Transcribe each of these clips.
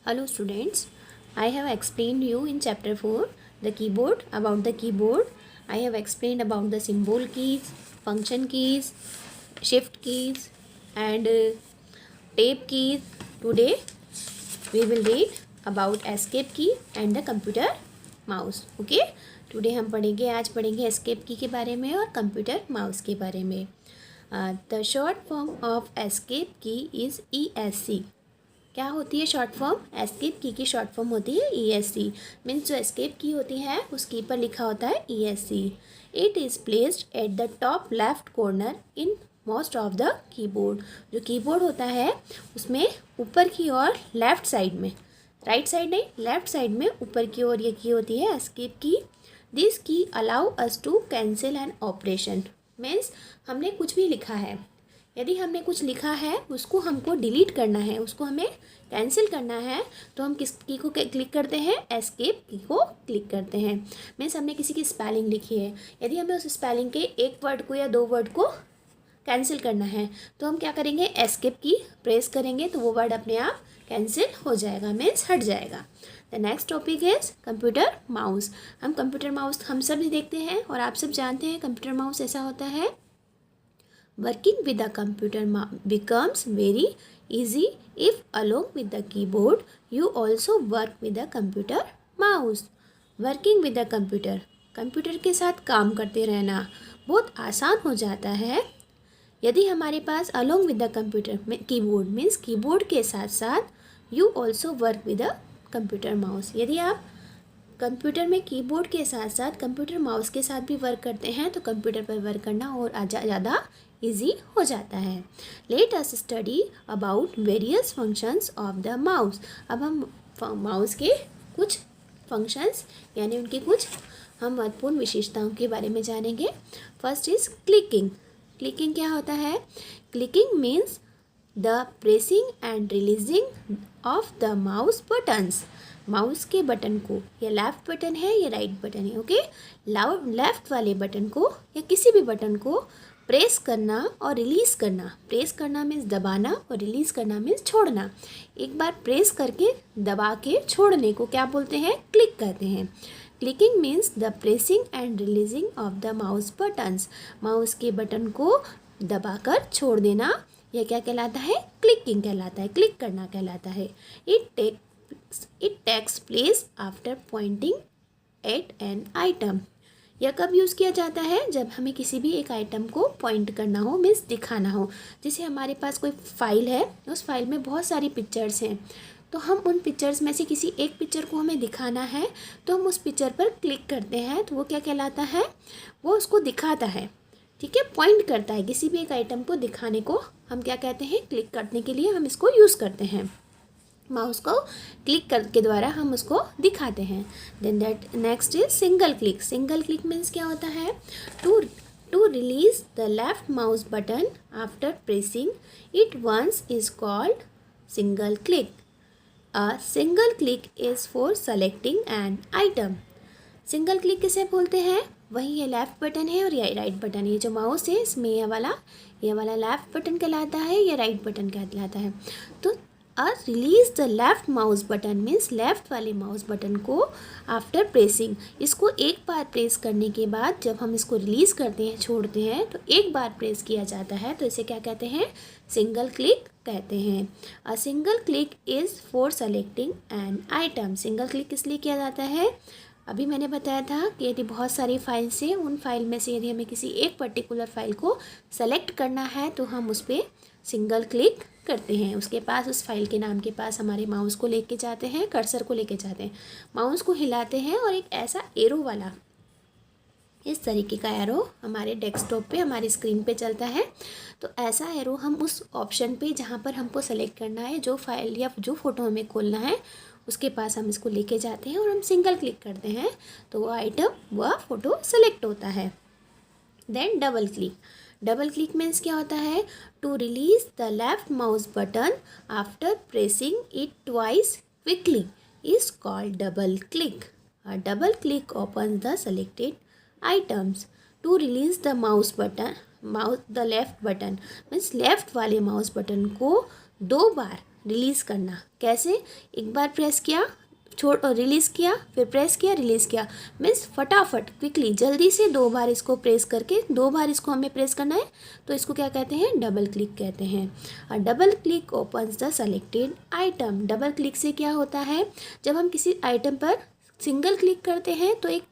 Hello students, I have explained you in chapter 4 the keyboard. About the keyboard, I have explained about the symbol keys, function keys, shift keys and tab keys. Today we will read about escape key and the computer mouse. Okay, today हम पढ़ेंगे आज पढ़ेंगे escape key के बारे में और computer mouse के बारे में. The short form of escape key is ESC. क्या होती है शॉर्ट फॉर्म? एस्केप की शॉर्ट फॉर्म होती है ESC. मीन्स जो एस्केप की होती है उस की पर लिखा होता है ESC. It is placed at the top left corner in most of the keyboard. जो कीबोर्ड होता है उसमें ऊपर की ओर लेफ्ट साइड में, राइट साइड नहीं, लेफ्ट साइड में ऊपर की ओर ये की होती है एस्केप की. दिस की allow us to cancel an operation. Means हमने कुछ भी लिखा है, यदि हमने कुछ लिखा है उसको हमको डिलीट करना है, उसको हमें कैंसिल करना है, तो हम किस की को क्लिक करते हैं? एस्केप की को क्लिक करते हैं. मीन्स हमने किसी की स्पेलिंग लिखी है, यदि हमें उस स्पेलिंग के एक वर्ड को या दो वर्ड को कैंसिल करना है तो हम क्या करेंगे? एस्केप की प्रेस करेंगे तो वो वर्ड अपने आप कैंसिल हो जाएगा, मीन्स हट जाएगा. The next topic is computer mouse. हम कंप्यूटर माउस हम सब भी देखते हैं और आप सब जानते हैं कंप्यूटर माउस ऐसा होता है. Working with the computer becomes very easy if along with the keyboard you also work with the computer mouse. Working with the computer, computer के साथ काम करते रहना बहुत आसान हो जाता है यदि हमारे पास along with the computer keyboard means keyboard के साथ साथ you also work with the computer mouse. यदि आप कंप्यूटर में कीबोर्ड के साथ साथ कंप्यूटर माउस के साथ भी वर्क करते हैं तो कंप्यूटर पर वर्क करना और ज़्यादा इजी हो जाता है. Let us study about various functions of the mouse. अब हम माउस के कुछ फंक्शंस यानी उनकी कुछ हम महत्वपूर्ण विशेषताओं के बारे में जानेंगे. First is clicking. क्लिकिंग क्या होता है? Clicking means the pressing and releasing of the mouse buttons. Mouse के बटन को, या लेफ़्ट बटन है या राइट बटन है, ओके, लेफ़्ट वाले बटन को या किसी भी बटन को प्रेस करना और रिलीज़ करना. प्रेस करना मीन्स दबाना और रिलीज़ करना मीन्स छोड़ना. एक बार प्रेस करके दबा के छोड़ने को क्या बोलते हैं? क्लिक कहते हैं. Clicking means the pressing and releasing of the mouse buttons. Mouse के बटन को दबाकर छोड़ देना यह क्या कहलाता है? क्लिकिंग कहलाता है, क्लिक करना कहलाता है. It takes place after pointing at an item. यह कब यूज़ किया जाता है? जब हमें किसी भी एक आइटम को पॉइंट करना हो, मीन्स दिखाना हो. जैसे हमारे पास कोई फाइल है, उस फाइल में बहुत सारी पिक्चर्स हैं, तो हम उन पिक्चर्स में से किसी एक पिक्चर को हमें दिखाना है तो हम उस पिक्चर पर क्लिक करते हैं तो वो क्या कहलाता है? वो उसको दिखाता है, ठीक है, पॉइंट करता है. किसी भी एक आइटम को दिखाने को हम क्या कहते हैं? क्लिक करने के लिए हम इसको यूज़ करते हैं. माउस को क्लिक कर के द्वारा हम उसको दिखाते हैं. Then that next is single click. Single click means क्या होता है? To release the left mouse button after pressing it once is called single click. A single click is for selecting an item. Single click किसे बोलते हैं? वही ये left button है और ये राइट बटन. ये जो माउस है इसमें ये वाला लेफ़्ट बटन कहलाता है, ये राइट बटन कहलाता है. तो release the left mouse button means left वाले माउस बटन को आफ्टर प्रेसिंग. इसको एक बार प्रेस करने के बाद जब हम इसको रिलीज़ करते हैं, छोड़ते हैं, तो एक बार प्रेस किया जाता है तो इसे क्या कहते हैं? सिंगल क्लिक कहते हैं. अ single click is for selecting an item. Single click किस लिए किया जाता है? अभी मैंने बताया था कि यदि बहुत सारी फाइल्स हैं, उन फाइल में से यदि हमें किसी एक पर्टिकुलर फाइल को सेलेक्ट करना है तो हम उस पर सिंगल क्लिक करते हैं. उसके पास, उस फाइल के नाम के पास हमारे माउस को लेके जाते हैं, कर्सर को लेके जाते हैं, माउस को हिलाते हैं और एक ऐसा एरो वाला, इस तरीके का एरो हमारे डेस्कटॉप पे, हमारी स्क्रीन पे चलता है. तो ऐसा एरो हम उस ऑप्शन पे जहाँ पर हमको सेलेक्ट करना है, जो फाइल या जो फ़ोटो हमें खोलना है, उसके पास हम इसको लेके जाते हैं और हम सिंगल क्लिक करते हैं तो वो आइटम, वह फ़ोटो सेलेक्ट होता है. Then double click. Double click means क्या होता है? To release the left mouse button after pressing it twice quickly is called double click. A double click open the selected items. To release the the left button means left वाले mouse button को दो बार release करना। कैसे? एक बार press किया, release किया, फिर press किया, रिलीज़ किया, मीन्स फटाफट क्विकली जल्दी से 2 बार इसको प्रेस करके 2 बार इसको हमें प्रेस करना है, तो इसको क्या कहते हैं? डबल क्लिक कहते हैं। और double click opens the selected item. Double click से क्या होता है? जब हम किसी आइटम पर सिंगल क्लिक करते हैं तो एक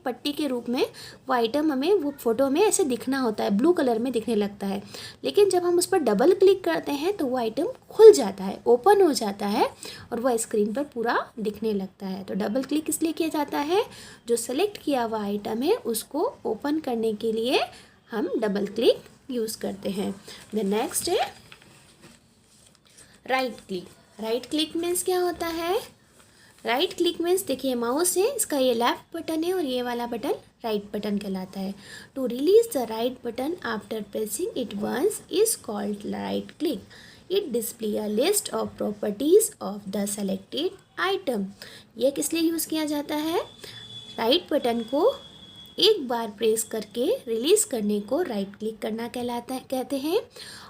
पट्टी के रूप में वो आइटम हमें वो फ़ोटो में ऐसे दिखना होता है, ब्लू कलर में दिखने लगता है। लेकिन जब हम उस पर डबल क्लिक करते हैं तो वो आइटम खुल जाता है, ओपन हो जाता है और वह स्क्रीन पर पूरा दिखने लगता है। तो डबल क्लिक इसलिए किया जाता है, जो सेलेक्ट किया हुआ आइटम है उसको ओपन करने के लिए हम डबल क्लिक यूज़ करते हैं। द नेक्स्ट है right click. Right click means क्या होता है? राइट क्लिक मीन्स देखिए माउस है, इसका ये लेफ्ट बटन है और ये वाला बटन राइट बटन कहलाता है। To release the right button after pressing it once is called right click. It display a list of properties of the selected item. यह किस लिए यूज़ किया जाता है? राइट बटन को एक बार प्रेस करके रिलीज़ करने को राइट क्लिक करना कहते हैं।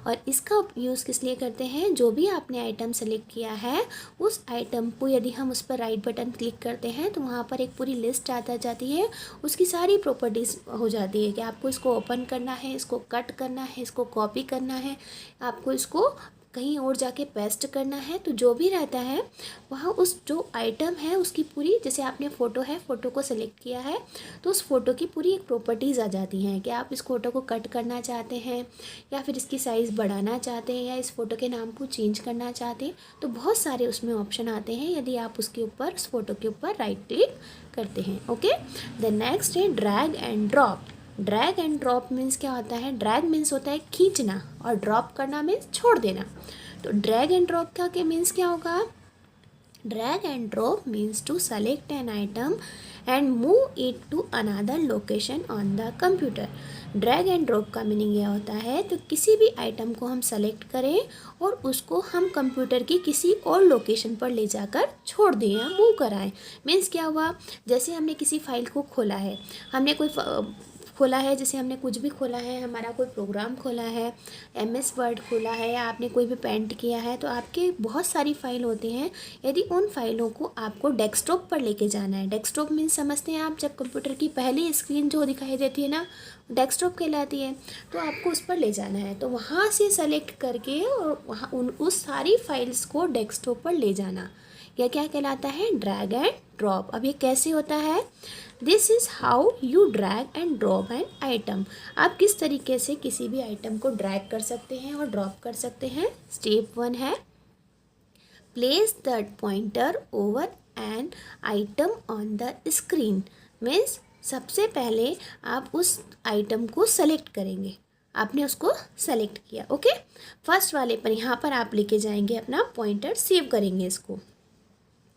और इसका यूज़ किस लिए करते हैं? जो भी आपने आइटम सेलेक्ट किया है उस आइटम को यदि हम उस पर राइट बटन क्लिक करते हैं तो वहाँ पर एक पूरी लिस्ट आता जाती है, उसकी सारी प्रॉपर्टीज़ हो जाती है कि आपको इसको ओपन करना है, इसको कट करना है, इसको कॉपी करना है, आपको इसको कहीं और जाके पेस्ट करना है। तो जो भी रहता है वहाँ उस जो आइटम है उसकी पूरी, जैसे आपने फ़ोटो है, फ़ोटो को सेलेक्ट किया है तो उस फ़ोटो की पूरी एक प्रॉपर्टीज़ आ जाती हैं कि आप इस फ़ोटो को कट करना चाहते हैं या फिर इसकी साइज़ बढ़ाना चाहते हैं या इस फ़ोटो के नाम को चेंज करना चाहते हैं। तो बहुत सारे उसमें ऑप्शन आते हैं यदि आप उसके ऊपर, उस फ़ोटो के ऊपर राइट क्लिक करते हैं। ओके, द नेक्स्ट है drag and drop. Drag and drop means क्या होता है? ड्रैग मीन्स होता है खींचना और ड्रॉप करना मीन्स छोड़ देना। तो ड्रैग एंड ड्रॉप का के मीन्स क्या होगा? Drag and drop means to select an item and move it to another location on the computer. Drag and drop का मीनिंग यह होता है तो किसी भी आइटम को हम सेलेक्ट करें और उसको हम कंप्यूटर की किसी और लोकेशन पर ले जाकर छोड़ दें या मूव कराएं। मीन्स क्या हुआ? जैसे हमने किसी फाइल को खोला है, हमने कोई खोला है, जैसे हमने कुछ भी खोला है, हमारा कोई प्रोग्राम खोला है, MS वर्ड खोला है या आपने कोई भी पेंट किया है, तो आपके बहुत सारी फाइल होती हैं। यदि उन फाइलों को आपको डेस्कटॉप पर लेके जाना है, डेस्कटॉप मीन्स समझते हैं आप, जब कंप्यूटर की पहली स्क्रीन जो दिखाई देती है ना, डेस्कटॉप कहलाती है, तो आपको उस पर ले जाना है। तो वहाँ से सेलेक्ट करके और वहाँ उस सारी फाइल्स को डेस्कटॉप पर ले जाना, यह क्या कहलाता है? Drag and drop. अब ये कैसे होता है? This is how you drag and drop an item. आप किस तरीके से किसी भी आइटम को ड्रैग कर सकते हैं और ड्रॉप कर सकते हैं। स्टेप 1 है place the pointer over an item on the screen. Means सबसे पहले आप उस आइटम को सेलेक्ट करेंगे, आपने उसको सेलेक्ट किया। ओके, फर्स्ट वाले पर यहाँ पर आप लेके जाएंगे अपना पॉइंटर, सेव करेंगे इसको।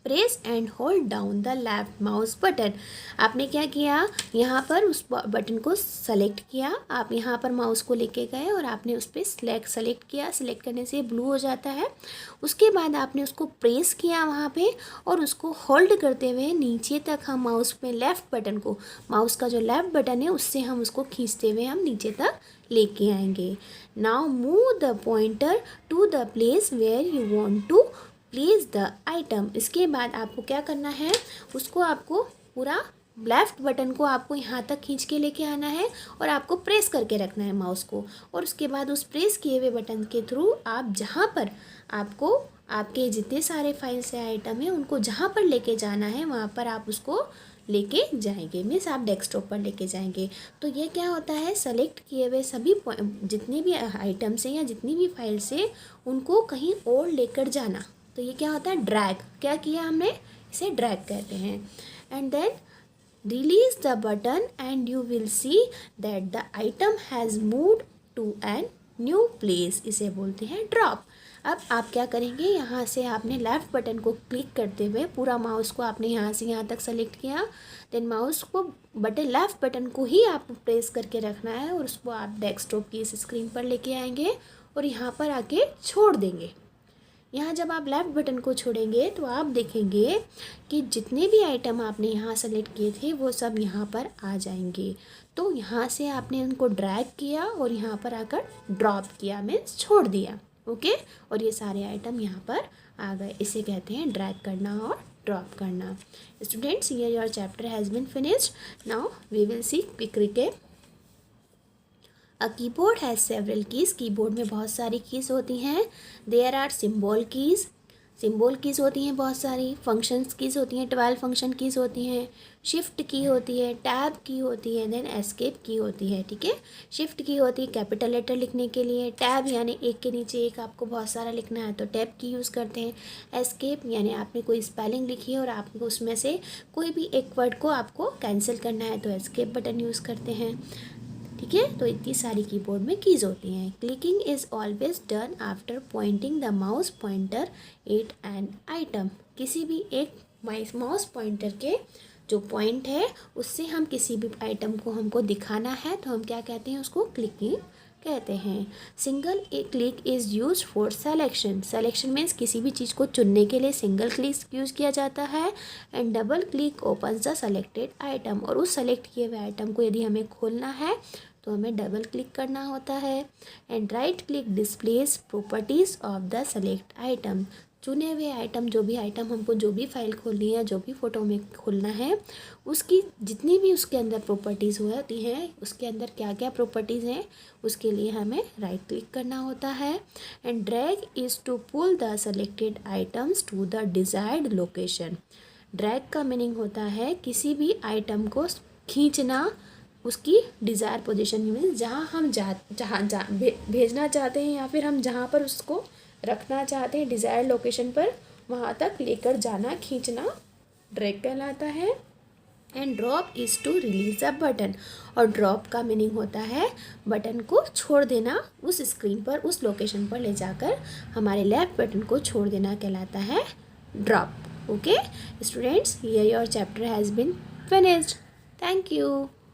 Press and hold down the left mouse button. आपने क्या किया? यहाँ पर उस बटन को सेलेक्ट किया, आप यहाँ पर माउस को लेके गए और आपने उस पर सेलेक्ट किया। सेलेक्ट करने से ब्लू हो जाता है। उसके बाद आपने उसको प्रेस किया वहाँ पे और उसको होल्ड करते हुए नीचे तक हम माउस में लेफ़्ट बटन को, माउस का जो लेफ़्ट बटन है उससे हम उसको खींचते हुए हम नीचे तक लेके आएंगे। Now move the pointer to the place where you want to place the item. इसके बाद आपको क्या करना है? उसको आपको पूरा लेफ्ट बटन को आपको यहाँ तक खींच के लेके आना है और आपको प्रेस करके रखना है माउस को। और उसके बाद उस प्रेस किए हुए बटन के थ्रू आप जहाँ पर आपको आपके जितने सारे फाइल्स या आइटम हैं उनको जहाँ पर लेके जाना है वहाँ पर आप उसको लेके जाएंगे। मीन्स आप डेस्कटॉप पर लेके जाएंगे। तो ये क्या होता है? सेलेक्ट किए हुए सभी जितने भी आइटम्स हैं या जितनी भी फाइल्स हैं उनको कहीं और लेकर जाना। तो ये क्या होता है? ड्रैग। क्या किया हमने? इसे ड्रैग कहते हैं। And then release the button and you will see that the item has moved to an new place. इसे बोलते हैं ड्रॉप। अब आप क्या करेंगे? यहाँ से आपने लेफ़्ट बटन को क्लिक करते हुए पूरा माउस को आपने यहाँ से यहाँ तक सेलेक्ट किया। देन माउस को लेफ़्ट बटन को ही आपको प्रेस करके रखना है और उसको आप डेस्कटॉप की इस स्क्रीन पर लेके आएंगे और यहाँ पर आके छोड़ देंगे। यहाँ जब आप लेफ़्ट बटन को छोड़ेंगे तो आप देखेंगे कि जितने भी आइटम आपने यहाँ सेलेक्ट किए थे वो सब यहाँ पर आ जाएंगे। तो यहाँ से आपने उनको ड्रैग किया और यहाँ पर आकर ड्रॉप किया, मीन्स छोड़ दिया। ओके और ये सारे आइटम यहाँ पर आ गए, इसे कहते हैं ड्रैग करना और ड्रॉप करना। Students, here your chapter has been finished. Now we will see quick recap. A keyboard has several keys, keyboard में बहुत सारी कीज़ होती हैं। There are symbol keys, symbol keys होती हैं बहुत सारी। फंक्शंस कीज़ होती हैं, 12 फंक्शन कीज़ होती हैं। शिफ्ट की होती है, टैब की होती है, देन एस्केप की होती है। ठीक है, शिफ्ट की होती है कैपिटल लेटर लिखने के लिए। टैब यानी एक के नीचे एक आपको बहुत सारा लिखना है तो टैब की यूज़ करते हैं। एस्केप यानी आपने कोई स्पेलिंग लिखी है और आपको उसमें से कोई भी एक वर्ड को आपको कैंसिल करना है तो एस्केप बटन यूज़ करते हैं। ठीक है, तो इतनी सारी कीबोर्ड में कीज़ होती हैं। Clicking is always done after pointing the mouse pointer at an item, किसी भी एक माउस पॉइंटर के जो पॉइंट है उससे हम किसी भी आइटम को हमको दिखाना है तो हम क्या कहते हैं, उसको क्लिकिंग कहते हैं। Single A click is use for selection, selection means किसी भी चीज़ को चुनने के लिए सिंगल क्लिक यूज़ किया जाता है। And double click opens the selected item, और उस सेलेक्ट किए हुए आइटम को यदि हमें खोलना है तो हमें डबल क्लिक करना होता है। And right click displace properties of the select item, चुने हुए आइटम, जो भी आइटम हमको जो भी फाइल खोलनी है, जो भी फ़ोटो में खोलना है, उसकी जितनी भी उसके अंदर प्रॉपर्टीज़ होती हैं, उसके अंदर क्या क्या प्रॉपर्टीज़ हैं, उसके लिए हमें राइट क्लिक करना होता है। And drag is to pull the selected items to the desired location, drag का मीनिंग होता है किसी भी आइटम को खींचना उसकी डिज़ायर पोजीशन में, जहाँ हम भेजना चाहते हैं या फिर हम जहाँ पर उसको रखना चाहते हैं डिज़ायर लोकेशन पर, वहाँ तक लेकर जाना, खींचना ड्रैग कहलाता है। And drop is to release a button, और ड्रॉप का मीनिंग होता है बटन को छोड़ देना, उस स्क्रीन पर उस लोकेशन पर ले जाकर हमारे लेफ्ट बटन को छोड़ देना कहलाता है drop. Okay students, here your chapter has been finished. Thank you.